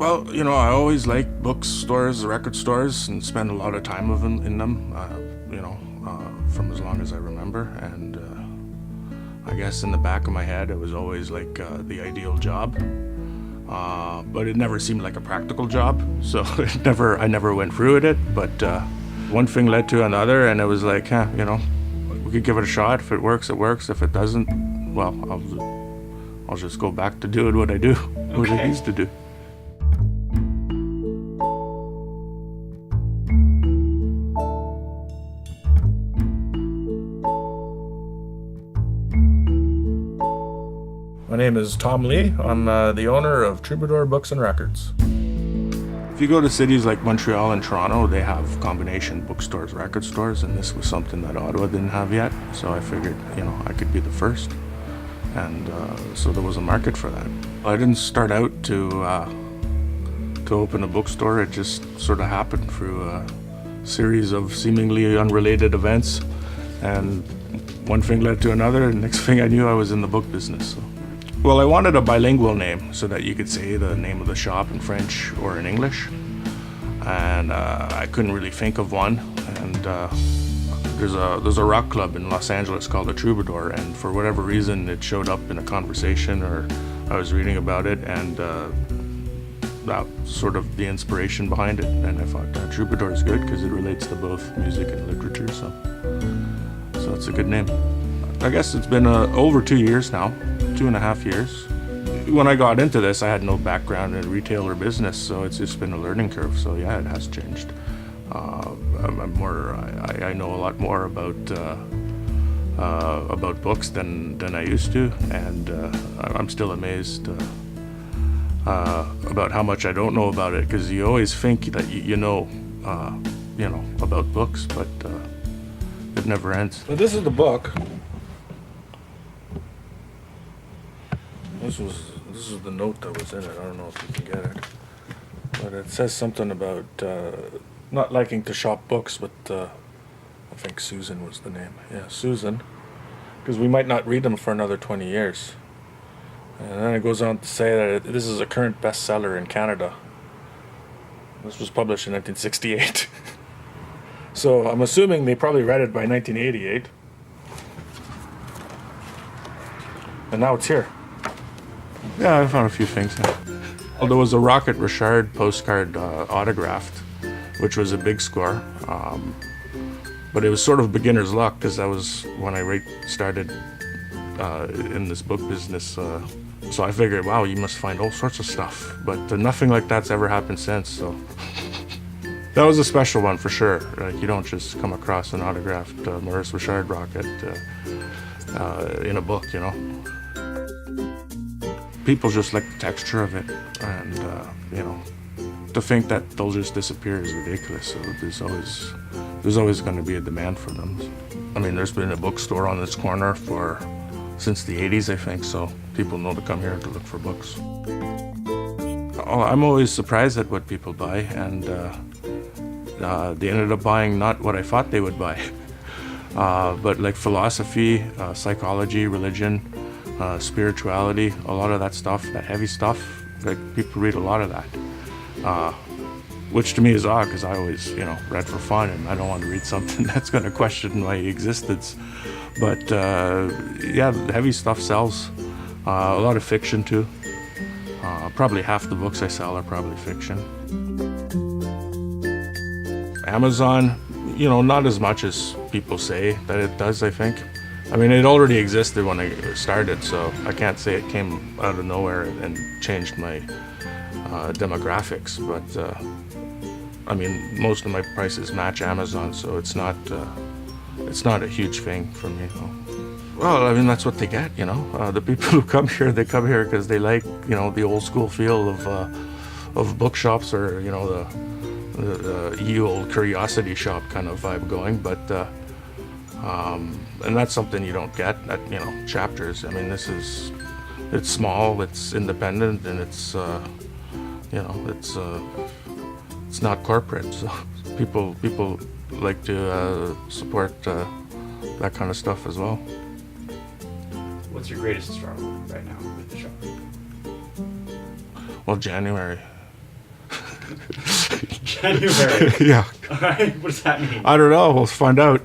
Well, I always liked bookstores, record stores, and spent a lot of time in them, from as long as I remember. And I guess in the back of my head, it was always like the ideal job. But it never seemed like a practical job, so I never went through with it. But one thing led to another, and it was like, we could give it a shot. If it works, it works. If it doesn't, well, I'll just go back to doing what I do, what I used to do. My name is Tom Lee. I'm the owner of Troubadour Books Records. If you go to cities like Montreal and Toronto, they have combination bookstores, record stores, and this was something that Ottawa didn't have yet. So I figured, I could be the first. And so there was a market for that. I didn't start out to open a bookstore. It just sort of happened through a series of seemingly unrelated events. And one thing led to another, and next thing I knew, I was in the book business. So. Well, I wanted a bilingual name so that you could say the name of the shop in French or in English. And I couldn't really think of one. And there's a rock club in Los Angeles called the Troubadour, and for whatever reason it showed up in a conversation or I was reading about it, and that sort of the inspiration behind it. And I thought Troubadour is good because it relates to both music and literature, so it's a good name. I guess it's been over 2 years now, 2.5 years. When I got into this, I had no background in retail or business, so it's just been a learning curve. So yeah, it has changed. I know a lot more about books than I used to, and I'm still amazed about how much I don't know about it, because you always think that you know about books, but it never ends. So this is the book. This is the note that was in it. I don't know if you can get it, but it says something about not liking to shop books, but I think Susan was the name. Yeah, Susan, because we might not read them for another 20 years. And then it goes on to say that this is a current bestseller in Canada. This was published in 1968. So I'm assuming they probably read it by 1988. And now it's here. Yeah, I found a few things. Yeah. Well, there was a Rocket Richard postcard autographed, which was a big score. But it was sort of beginner's luck, because that was when I started in this book business. So I figured, wow, you must find all sorts of stuff. But nothing like that's ever happened since. So that was a special one for sure. You don't just come across an autographed Maurice Richard Rocket in a book, People just like the texture of it, and to think that they'll just disappear is ridiculous. So there's always going to be a demand for them. I mean, there's been a bookstore on this corner since the 80s, I think, so people know to come here to look for books. I'm always surprised at what people buy, and they ended up buying not what I thought they would buy, but like philosophy, psychology, religion, spirituality, a lot of that stuff, that heavy stuff. Like, people read a lot of that, which to me is odd, because I always, read for fun, and I don't want to read something that's going to question my existence. But yeah, the heavy stuff sells. A lot of fiction too. Probably half the books I sell are probably fiction. Amazon, not as much as people say that it does, I think. I mean, it already existed when I started, so I can't say it came out of nowhere and changed my demographics. But I mean, most of my prices match Amazon, so it's not a huge thing for me. Well, I mean, that's what they get, The people who come here, they come here because they like, the old school feel of bookshops, or the ye old curiosity shop kind of vibe going. But and that's something you don't get at Chapters. I mean, it's small, it's independent, and it's it's not corporate. So people like to support that kind of stuff as well. What's your greatest struggle right now with the shop? Well, January. January. Yeah. All right. What does that mean? I don't know. We'll find out.